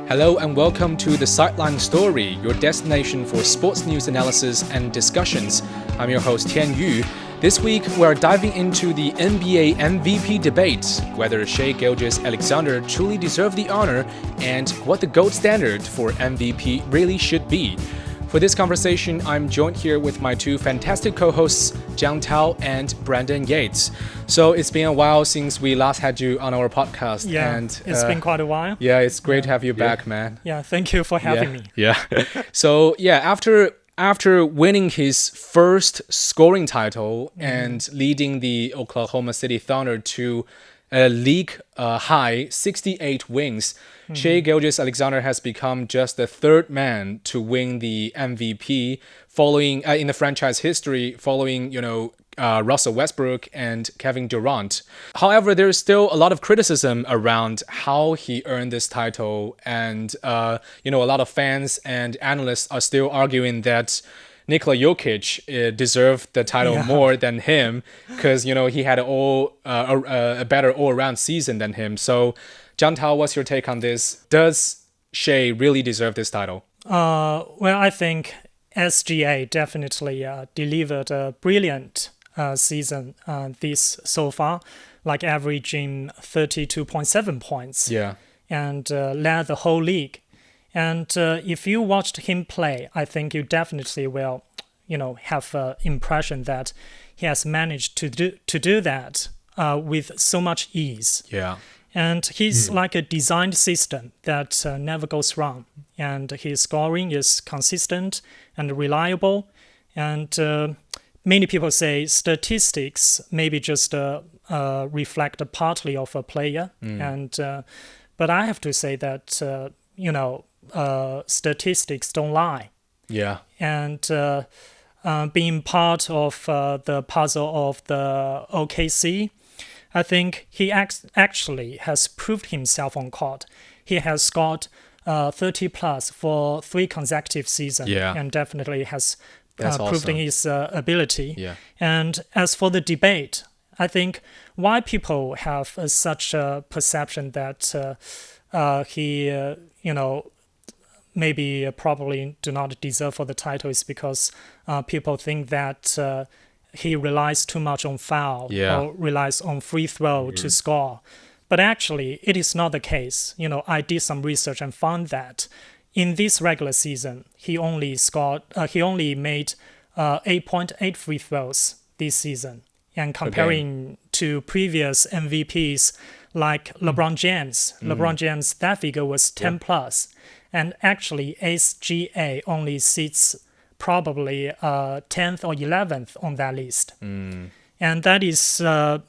Hello and welcome to the Sideline Story, your destination for sports news analysis and discussions. I'm your host Tian Yu. This week we're diving into the NBA MVP debate, whether Shai Gilgeous-Alexander truly deserved the honor, and what the gold standard for MVP really should be. For this conversation, I'm joined here with my two fantastic co-hosts, Jiang Tao and Brandon Yates. So it's been a while since we last had you on our podcast. Yeah, and, it's been quite a while. Yeah, it's great to have you back, man. Yeah, thank you for having me. Yeah. So yeah, after winning his first scoring title and leading the Oklahoma City Thunder to a league high 68 wins, Shai Gilgeous-Alexander has become just the third man to win the MVP following in the franchise history, following Russell Westbrook and Kevin Durant. However, there is still a lot of criticism around how he earned this title, and a lot of fans and analysts are still arguing that Nikola Jokic deserved the title more than him because he had a better all-around season than him. So, Jiang Tao, what's your take on this? Does Shai really deserve this title? Well, I think SGA definitely delivered a brilliant season this so far, like averaging 32.7 points. Yeah. And led the whole league. And if you watched him play, I think you definitely will, have an impression that he has managed to do that with so much ease. Yeah. And he's like a designed system that never goes wrong. And his scoring is consistent and reliable. And many people say statistics maybe just reflect partly of a player. But I have to say that, statistics don't lie. Yeah. And being part of the puzzle of the OKC, I think he actually has proved himself on court. He has scored 30 plus for 3 consecutive seasons, and definitely has proved awesome. his ability. Yeah. And as for the debate, I think why people have such a perception that he, maybe probably do not deserve for the title is because people think that he relies too much on foul or relies on free throw to score. But actually, it is not the case. I did some research and found that in this regular season, he only made 8.8 free throws this season. And comparing to previous MVPs like LeBron James, that figure was 10 plus. And actually, SGA only sits probably 10th or 11th on that list. And that is, that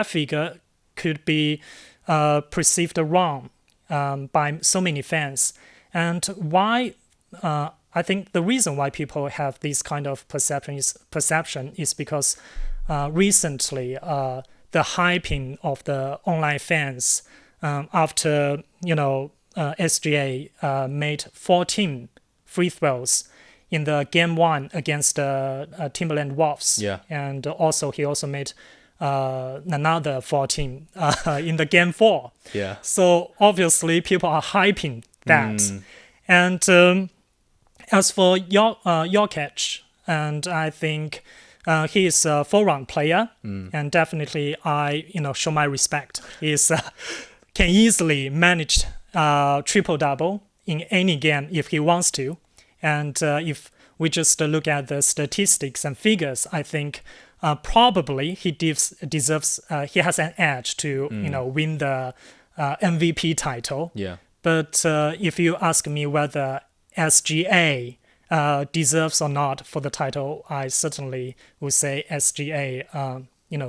figure could be perceived wrong by so many fans. And why, I think the reason why people have this kind of perception is because recently the hyping of the online fans after, SGA made 14 free throws in the game 1 against Timberland Wolves. Yeah. And he also made another 14 in the game 4. Yeah. So obviously people are hyping that. And as for Jokic, and I think he is a full-round player, and definitely I show my respect. He can easily manage triple-double in any game if he wants to. And if we just look at the statistics and figures, I think probably he deserves. He has an edge to win the MVP title. Yeah. But if you ask me whether SGA deserves or not for the title, I certainly would say SGA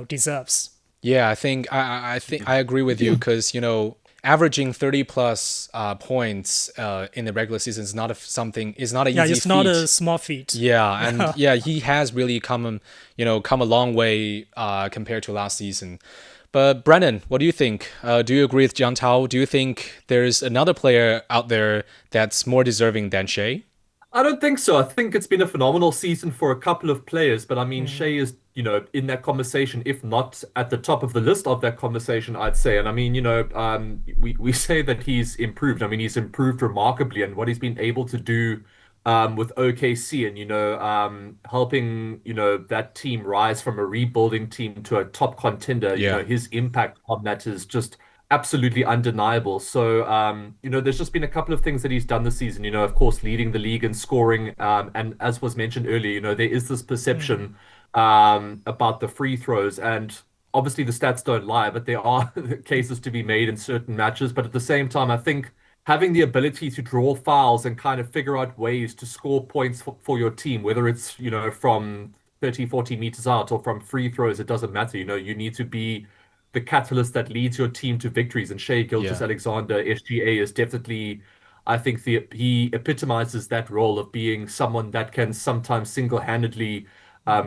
deserves. Yeah, I think I agree with you because averaging 30 plus points in the regular season is not an easy feat. Yeah, it's not a small feat. Yeah, and he has really come a long way compared to last season. But Brandon, what do you think? Do you agree with Jiang Tao? Do you think there's another player out there that's more deserving than Shai? I don't think so. I think it's been a phenomenal season for a couple of players, but I mean, Shai is in that conversation, if not at the top of the list of that conversation, I'd say. And I mean, we say that he's improved. I mean, he's improved remarkably, and what he's been able to do with OKC, and helping that team rise from a rebuilding team to a top contender. Yeah. His impact on that is just absolutely undeniable. So, there's just been a couple of things that he's done this season. Of course, leading the league in scoring, and as was mentioned earlier, there is this perception about the free throws. And obviously, the stats don't lie, but there are cases to be made in certain matches. But at the same time, I think having the ability to draw fouls and kind of figure out ways to score points for your team, whether it's, from 30, 40 meters out or from free throws, it doesn't matter. You need to be the catalyst that leads your team to victories. And Shai Yeah. Gilgeous-Alexander, SGA, is definitely, I think, he epitomizes that role of being someone that can sometimes single-handedly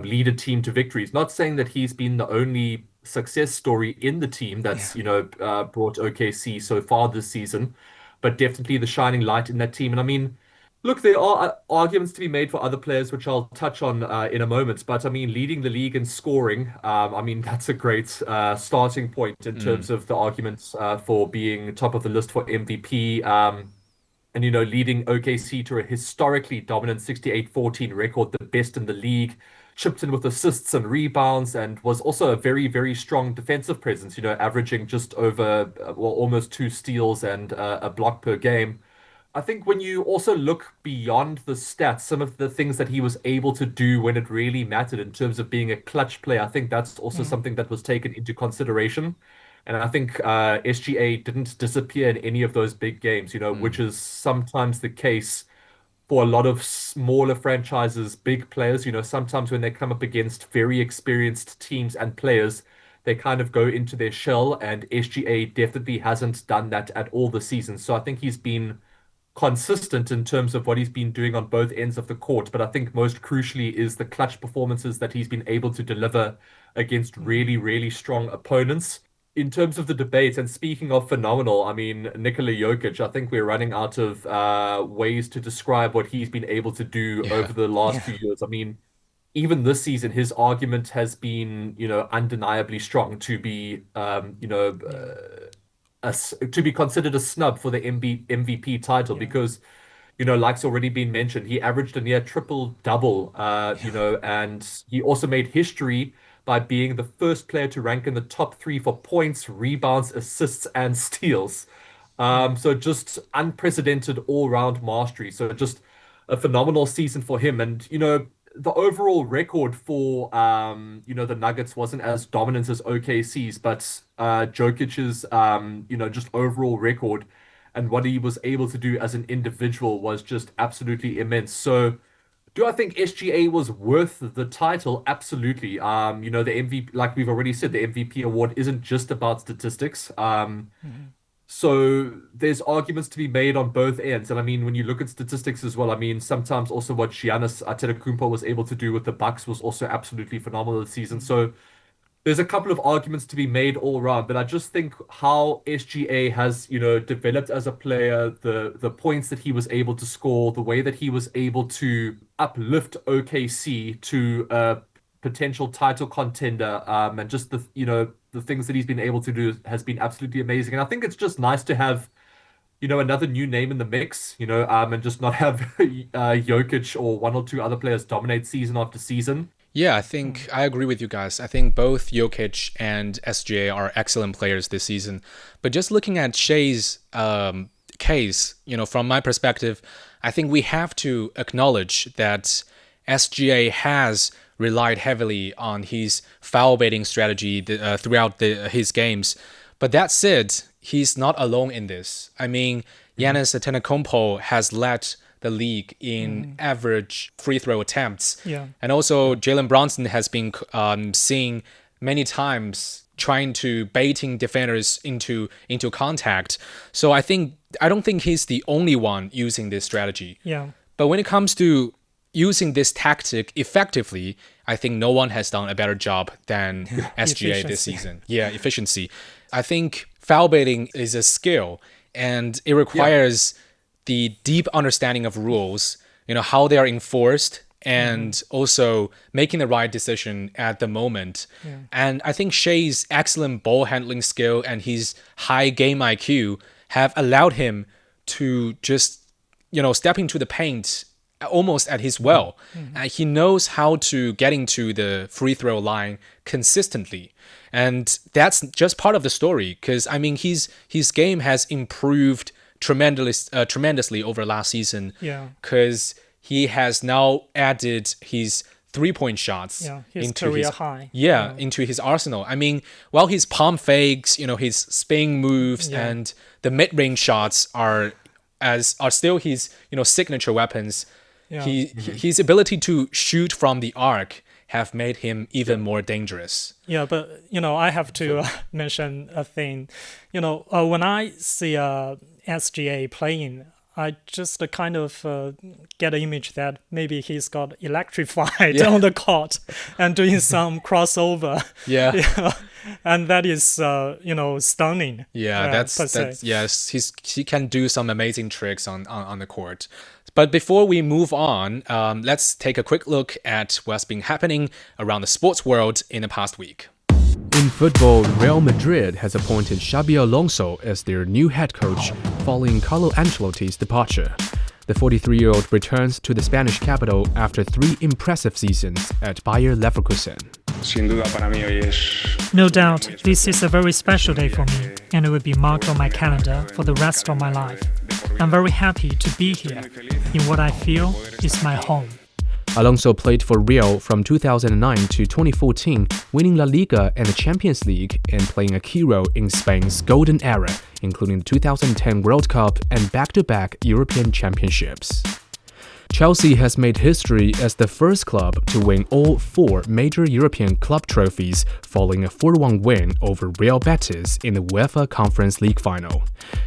lead a team to victories. Not saying that he's been the only success story in the team Yeah. that's, brought OKC so far this season, but definitely the shining light in that team. And I mean, look, there are arguments to be made for other players, which I'll touch on in a moment. But I mean, leading the league in scoring, I mean, that's a great starting point in Mm. terms of the arguments for being top of the list for MVP. And leading OKC to a historically dominant 68-14 record, the best in the league, chipped in with assists and rebounds, and was also a very, very strong defensive presence, averaging just over, well, almost 2 steals and a block per game. I think when you also look beyond the stats, some of the things that he was able to do when it really mattered in terms of being a clutch player, I think that's also something that was taken into consideration. And I think SGA didn't disappear in any of those big games, which Mm. is sometimes the case for a lot of smaller franchises, big players. Sometimes when they come up against very experienced teams and players, they kind of go into their shell, and SGA definitely hasn't done that at all this season. So I think he's been consistent in terms of what he's been doing on both ends of the court. But I think most crucially is the clutch performances that he's been able to deliver against really, really strong opponents. In terms of the debate, and speaking of phenomenal, I mean, Nikola Jokic, I think we're running out of ways to describe what he's been able to do Yeah. over the last Yeah. few years. I mean, even this season, his argument has been, undeniably strong to be, Yeah. to be considered a snub for the MVP title Yeah. because, like's already been mentioned, he averaged a near triple double, Yeah. and he also made history by being the first player to rank in the top three for points, rebounds, assists, and steals. Yeah. So just unprecedented all-round mastery. So just a phenomenal season for him. And, the overall record for, the Nuggets wasn't as dominant as OKC's, but Jokic's, just overall record and what he was able to do as an individual was just absolutely immense. So, do I think SGA was worth the title? Absolutely. The MVP, like we've already said, the MVP award isn't just about statistics. Mhm. So there's arguments to be made on both ends. And I mean, when you look at statistics as well, I mean, sometimes also what Giannis Antetokounmpo was able to do with the Bucks was also absolutely phenomenal this season. So there's a couple of arguments to be made all around, but I just think how SGA has, developed as a player, the points that he was able to score, the way that he was able to uplift OKC to a potential title contender, and just the things that he's been able to do has been absolutely amazing. And I think it's just nice to have, another new name in the mix, and just not have Jokic or one or two other players dominate season after season. Yeah, I think I agree with you guys. I think both Jokic and SGA are excellent players this season. But just looking at Shay's case, from my perspective, I think we have to acknowledge that SGA has relied heavily on his foul baiting strategy throughout his games. But that said, he's not alone in this. I mean, Mhm. Giannis Antetokounmpo has led the league in average free throw attempts, Yeah. and also Jalen Brunson has been seen many times trying to baiting defenders into contact. So I don't think he's the only one using this strategy. Yeah. But when it comes to using this tactic effectively, I think no one has done a better job than SGA this Efficiency. season. Yeah, efficiency. I think foul baiting is a skill and it Yeah. requires the deep understanding of rules, how they are enforced, and also making the right decision at the moment. And I think Shai's excellent ball handling skill and his high game IQ have allowed him to just, step into the paint almost at his will. He knows how to get into the free throw line consistently. And that's just part of the story, because I mean his game has improved tremendously over last season. Because he has now added his 3-point shots his career high. Into his arsenal. I mean, while his pump fakes, his spin moves and the mid-range shots are still his signature weapons. His ability to shoot from the arc have made him even more dangerous. Yeah, but I have to mention a thing. When I see SGA playing, I just kind of get an image that maybe he's got electrified on the court and doing some crossover. And that is stunning. That's yes, he can do some amazing tricks on the court. But before we move on, let's take a quick look at what's been happening around the sports world in the past week. In football, Real Madrid has appointed Xabi Alonso as their new head coach following Carlo Ancelotti's departure. The 43-year-old returns to the Spanish capital after 3 impressive seasons at Bayer Leverkusen. No doubt, this is a very special day for me, and it will be marked on my calendar for the rest of my life. I'm very happy to be here, in what I feel is my home. Alonso played for Real from 2009 to 2014, winning La Liga and the Champions League and playing a key role in Spain's golden era, including the 2010 World Cup and back-to-back European Championships. Chelsea has made history as the first club to win all 4 major European club trophies following a 4-1 win over Real Betis in the UEFA Conference League final.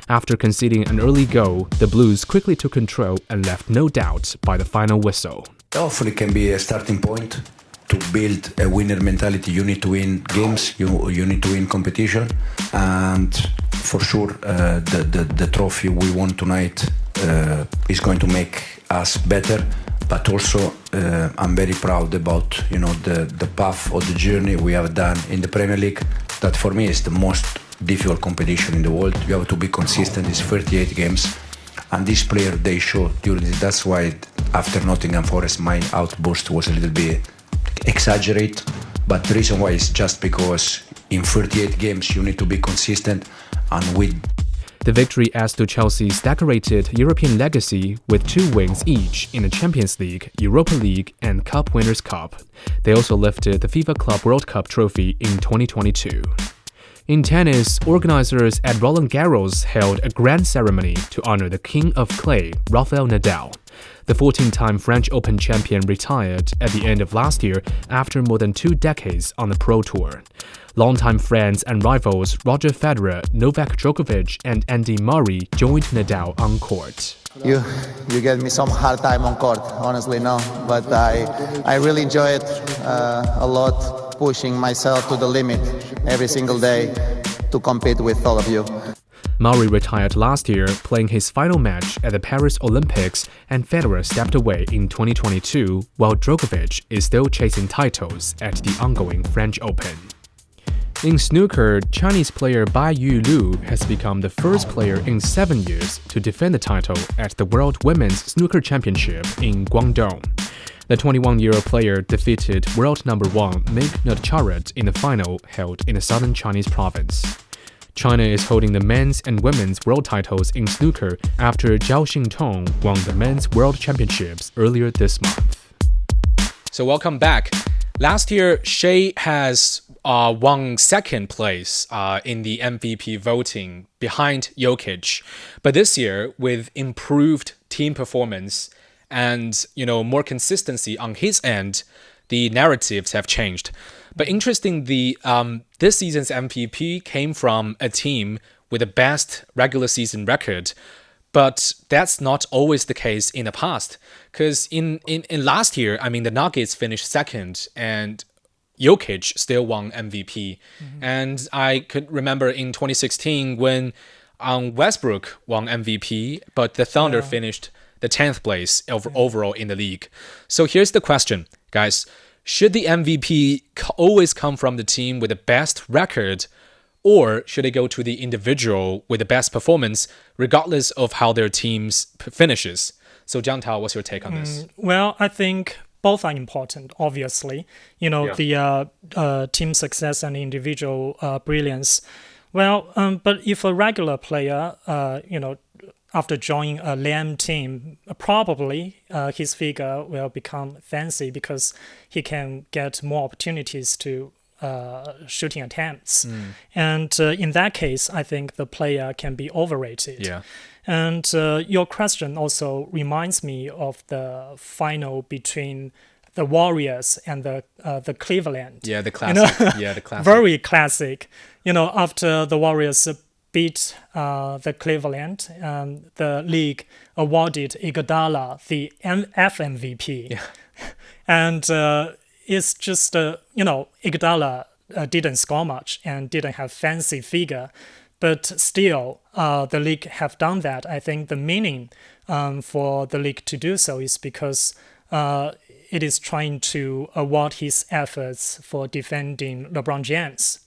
After conceding an early goal, the Blues quickly took control and left no doubt by the final whistle. Hopefully, it can be a starting point to build a winner mentality. You need to win games, you need to win competition, and for sure, the trophy we won tonight is going to make us better. But also, I'm very proud about the path or the journey we have done in the Premier League. That for me is the most difficult competition in the world. You have to be consistent. It's 38 games. And this player, they showed during this. That's why after Nottingham Forest, my outburst was a little bit exaggerated. But the reason why is just because in 38 games, you need to be consistent. And with the victory adds to Chelsea's decorated European legacy with 2 wins each in the Champions League, Europa League, and Cup Winners' Cup. They also lifted the FIFA Club World Cup trophy in 2022. In tennis, organizers at Roland Garros held a grand ceremony to honor the King of Clay, Rafael Nadal. The 14-time French Open champion retired at the end of last year after more than 2 decades on the Pro Tour. Longtime friends and rivals Roger Federer, Novak Djokovic, and Andy Murray joined Nadal on court. You get me some hard time on court, honestly, no. But I really enjoy it a lot, pushing myself to the limit every single day to compete with all of you. Murray retired last year, playing his final match at the Paris Olympics, and Federer stepped away in 2022, while Djokovic is still chasing titles at the ongoing French Open. In snooker, Chinese player Bai Yu Lu has become the first player in 7 years to defend the title at the World Women's Snooker Championship in Guangdong. The 21-year-old player defeated world number 1 Meg Nutcharat in the final held in the southern Chinese province. China is holding the men's and women's world titles in snooker after Zhao Xintong won the men's world championships earlier this month. So welcome back. Last year, Shai has won second place in the MVP voting behind Jokic. But this year, with improved team performance and more consistency on his end, the narratives have changed. But interestingly, this season's MVP came from a team with the best regular season record. But that's not always the case in the past. Because in last year, I mean, the Nuggets finished second and Jokic still won MVP. Mm-hmm. And I could remember in 2016 when Westbrook won MVP, but the Thunder finished the 10th place overall in the league. So here's the question, guys. Should the MVP always come from the team with the best record, or should it go to the individual with the best performance, regardless of how their teams finishes? So, Jiang Tao, what's your take on this? Well, I think both are important, obviously. The team success and individual brilliance. Well, but if a regular player, after joining a lame team, probably his figure will become fancy because he can get more opportunities to shooting attempts. And in that case, I think the player can be overrated. Yeah. And your question also reminds me of the final between the Warriors and the Cleveland. Yeah, the classic. The classic. Very classic. After the Warriors beat the Cleveland, the league awarded Iguodala the FMVP. Yeah. And it's just, Iguodala didn't score much and didn't have fancy figure. But still, the league have done that. I think the meaning for the league to do so is because it is trying to award his efforts for defending LeBron James.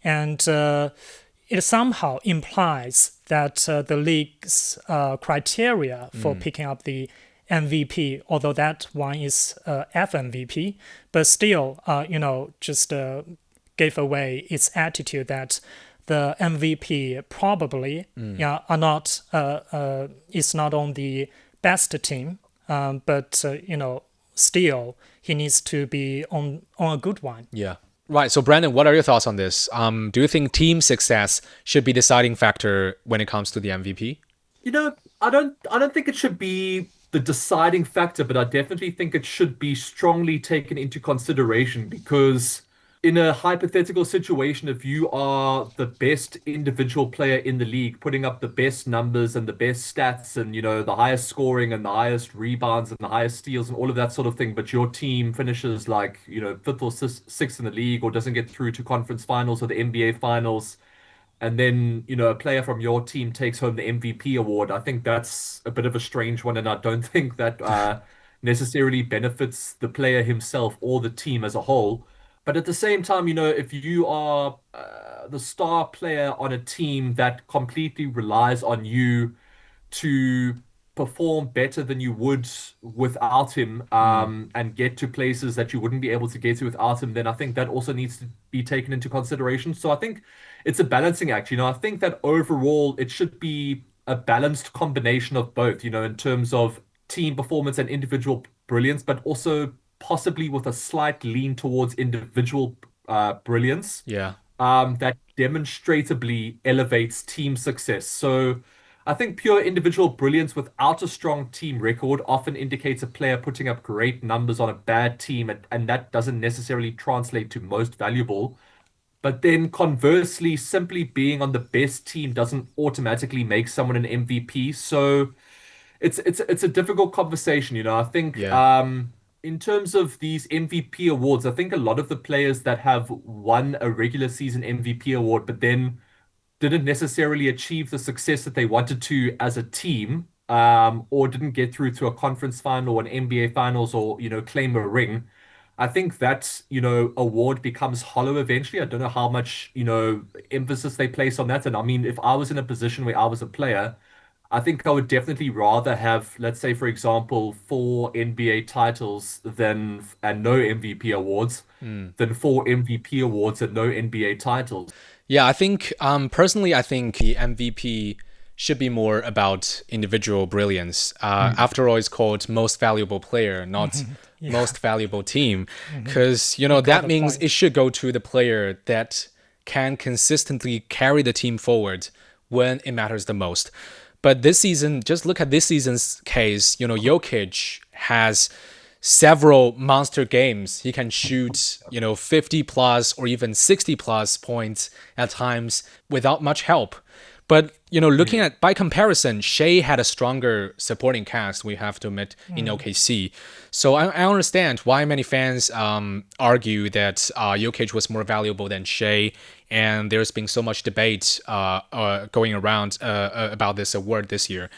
And it somehow implies that the league's criteria for picking up the MVP, although that one is FMVP, but still, just gave away its attitude that the MVP probably are not is not on the best team, but still he needs to be on a good one. Yeah. Right. So, Brandon, what are your thoughts on this? Do you think team success should be deciding factor when it comes to the MVP? I don't think it should be the deciding factor, but I definitely think it should be strongly taken into consideration because in a hypothetical situation, if you are the best individual player in the league, putting up the best numbers and the best stats and, the highest scoring and the highest rebounds and the highest steals and all of that sort of thing, but your team finishes like, fifth or sixth in the league or doesn't get through to conference finals or the NBA finals, and then, a player from your team takes home the MVP award, I think that's a bit of a strange one, and I don't think that necessarily benefits the player himself or the team as a whole. But at the same time, if you are the star player on a team that completely relies on you to perform better than you would without him and get to places that you wouldn't be able to get to without him, then I think that also needs to be taken into consideration. So I think it's a balancing act. I think that overall it should be a balanced combination of both, in terms of team performance and individual brilliance, but also possibly with a slight lean towards individual brilliance. Yeah. That demonstrably elevates team success. So I think pure individual brilliance without a strong team record often indicates a player putting up great numbers on a bad team, and that doesn't necessarily translate to most valuable. But then conversely, simply being on the best team doesn't automatically make someone an MVP. So it's a difficult conversation, I think. In terms of these MVP awards, I think a lot of the players that have won a regular season MVP award, but then didn't necessarily achieve the success that they wanted to as a team, or didn't get through to a conference final or an NBA finals or, claim a ring. I think that, award becomes hollow eventually. I don't know how much, emphasis they place on that. And I mean, if I was in a position where I was a player, I think I would definitely rather have, let's say, for example, 4 NBA titles and no MVP awards than 4 MVP awards and no NBA titles. Yeah, I think, personally, I think the MVP should be more about individual brilliance. After all, it's called most valuable player, not most valuable team. Because, that means it should go to the player that can consistently carry the team forward when it matters the most. But this season, just look at this season's case. Jokic has several monster games. He can shoot, 50 plus or even 60 plus points at times without much help. But, looking at, by comparison, Shai had a stronger supporting cast, we have to admit, in OKC. So I understand why many fans argue that Jokic was more valuable than Shai, and there's been so much debate going around about this award this year.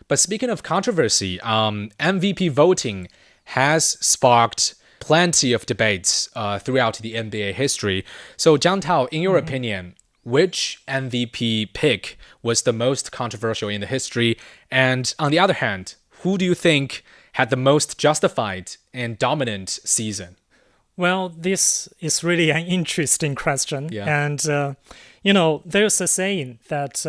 But speaking of controversy, MVP voting has sparked plenty of debates throughout the NBA history. So, Zhang Tao, in your opinion, which MVP pick was the most controversial in the history? And on the other hand, who do you think had the most justified and dominant season? Well, this is really an interesting question. Yeah. And, there's a saying that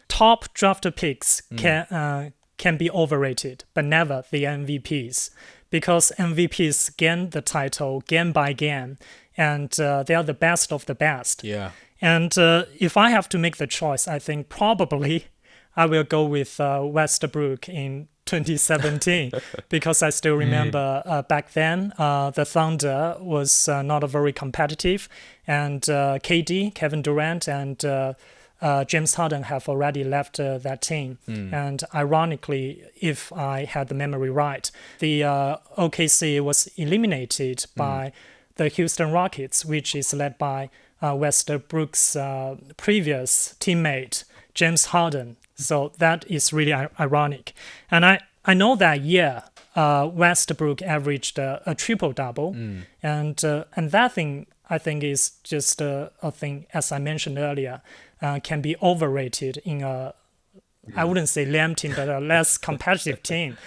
top draft picks can be overrated, but never the MVPs. Because MVPs gain the title game by game, and they are the best of the best. Yeah. And if I have to make the choice, I think probably I will go with Westbrook in 2017 because I still remember back then the Thunder was not very competitive, and KD, Kevin Durant, and James Harden have already left that team. And ironically, if I had the memory right, the OKC was eliminated by the Houston Rockets, which is led by Westbrook's previous teammate, James Harden. So that is really ironic. And I know that year, Westbrook averaged a triple-double. And that thing, I think, is just a thing, as I mentioned earlier, can be overrated in I wouldn't say lame team, but a less competitive team.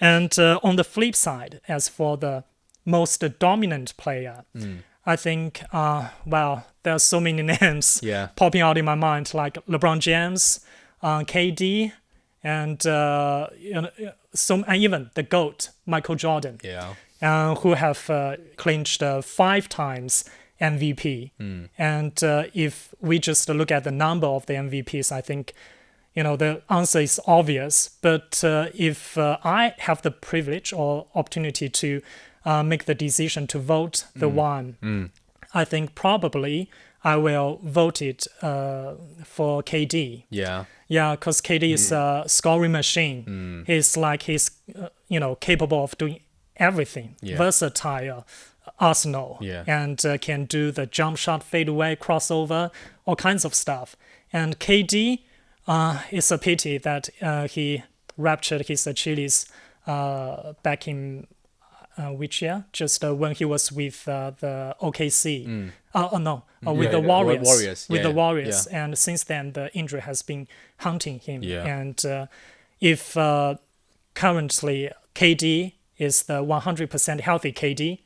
And on the flip side, as for the most dominant player, I think, there are so many names popping out in my mind, like LeBron James, KD, and and even the GOAT, Michael Jordan, who have clinched 5 times MVP. And if we just look at the number of the MVPs, I think, the answer is obvious. But if I have the privilege or opportunity to make the decision to vote the one, I think probably I will vote it for KD. Yeah, because KD is a scoring machine. He's capable of doing everything. Versatile arsenal. And can do the jump shot, fadeaway, crossover, all kinds of stuff. And KD, it's a pity that he ruptured his Achilles back in which year? Just when he was with the OKC. With the Warriors. With the Warriors. And since then, the injury has been haunting him. And if currently KD is the 100% healthy KD,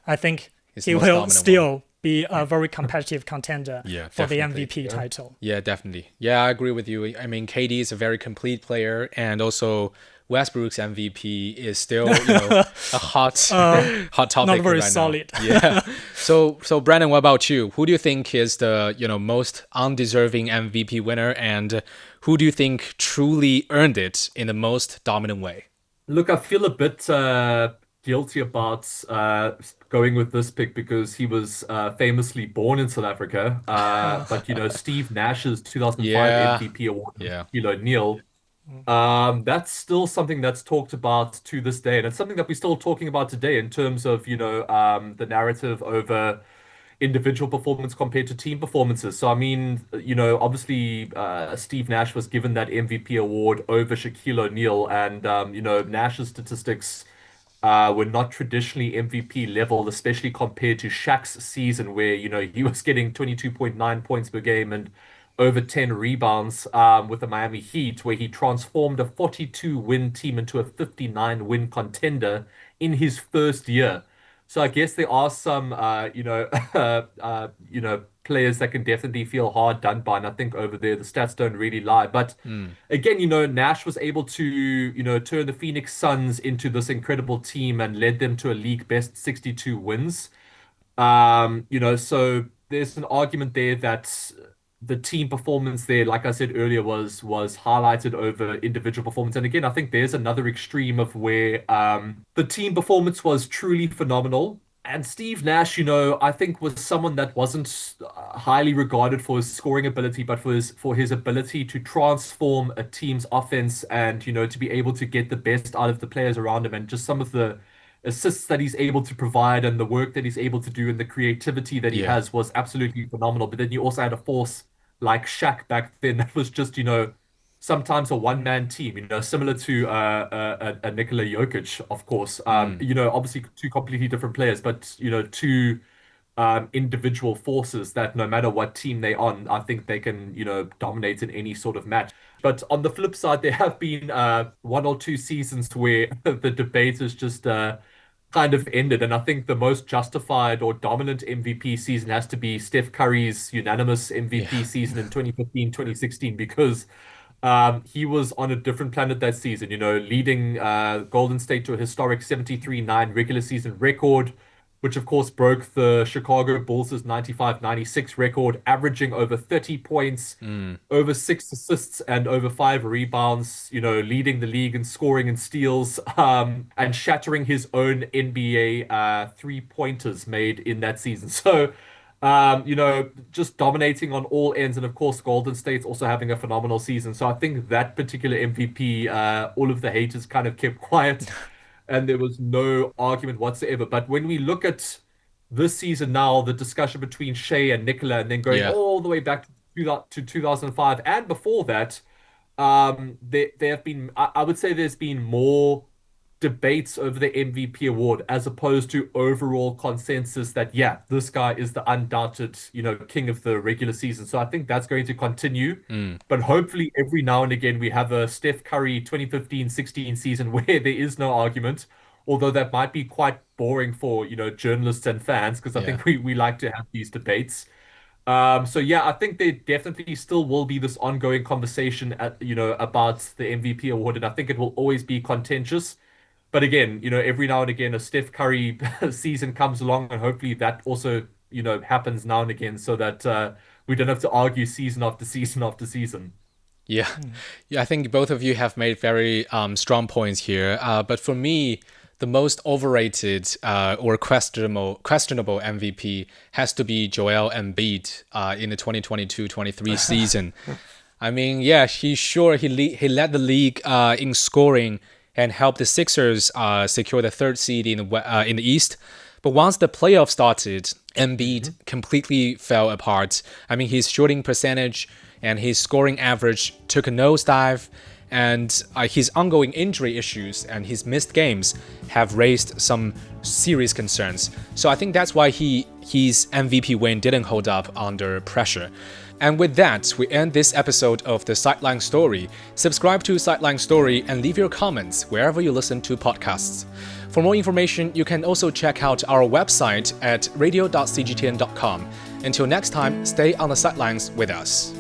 I think he will still be a very competitive contender for the MVP title. Yeah, definitely. Yeah, I agree with you. I mean, KD is a very complete player, and also Westbrook's MVP is still, a hot topic. Not very right solid. Now. So Brandon, what about you? Who do you think is the most undeserving MVP winner, and who do you think truly earned it in the most dominant way? Look, I feel a bit guilty about going with this pick because he was famously born in South Africa. But Steve Nash's 2005 MVP award, Neil. That's still something that's talked about to this day, and it's something that we're still talking about today in terms of the narrative over individual performance compared to team performances. So I mean, obviously Steve Nash was given that MVP award over Shaquille O'Neal, and Nash's statistics were not traditionally MVP level, especially compared to Shaq's season where he was getting 22.9 points per game and over 10 rebounds with the Miami Heat, where he transformed a 42-win team into a 59-win contender in his first year. So I guess there are some, players that can definitely feel hard done by, and I think over there the stats don't really lie. But again, Nash was able to, turn the Phoenix Suns into this incredible team and led them to a league best 62 wins. So there's an argument there that the team performance there, like I said earlier, was highlighted over individual performance. And again, I think there's another extreme of where the team performance was truly phenomenal. And Steve Nash, I think was someone that wasn't highly regarded for his scoring ability, but for his ability to transform a team's offense and, to be able to get the best out of the players around him, and just some of the assists that he's able to provide and the work that he's able to do and the creativity that he has was absolutely phenomenal. But then you also had a force like Shaq back then that was just, sometimes a one-man team, similar to a Nikola Jokic, of course. Obviously two completely different players, but two individual forces that no matter what team they're on, I think they can, dominate in any sort of match. But on the flip side, there have been one or two seasons where the debate has just kind of ended. And I think the most justified or dominant MVP season has to be Steph Curry's unanimous MVP season in 2015, 2016, because he was on a different planet that season, leading Golden State to a historic 73-9 regular season record, which of course broke the Chicago Bulls' 95-96 record, averaging over 30 points, over 6 assists, and over 5 rebounds, leading the league in scoring and steals, and shattering his own NBA three-pointers made in that season. So, just dominating on all ends. And of course, Golden State's also having a phenomenal season. So I think that particular MVP, all of the haters kind of kept quiet. And there was no argument whatsoever. But when we look at this season now, the discussion between Shai and Nikola, and then going all the way back to 2005 and before that, there have been, I would say there's been more debates over the MVP award as opposed to overall consensus that, this guy is the undoubted, king of the regular season. So I think that's going to continue. But hopefully every now and again we have a Steph Curry 2015-16 season where there is no argument, although that might be quite boring for, journalists and fans, because I think we like to have these debates. I think there definitely still will be this ongoing conversation about the MVP award, and I think it will always be contentious. But again, every now and again, a Steph Curry season comes along, and hopefully that also, happens now and again, so that we don't have to argue season after season after season. Yeah, I think both of you have made very strong points here. But for me, the most overrated or questionable MVP has to be Joel Embiid in the 2022-23 season. I mean, he led the league in scoring and helped the Sixers secure the third seed in the East. But once the playoffs started, Embiid completely fell apart. I mean, his shooting percentage and his scoring average took a nosedive, and his ongoing injury issues and his missed games have raised some serious concerns. So I think that's why his MVP win didn't hold up under pressure. And with that, we end this episode of the Sideline Story. Subscribe to Sideline Story and leave your comments wherever you listen to podcasts. For more information, you can also check out our website at radio.cgtn.com. Until next time, stay on the sidelines with us.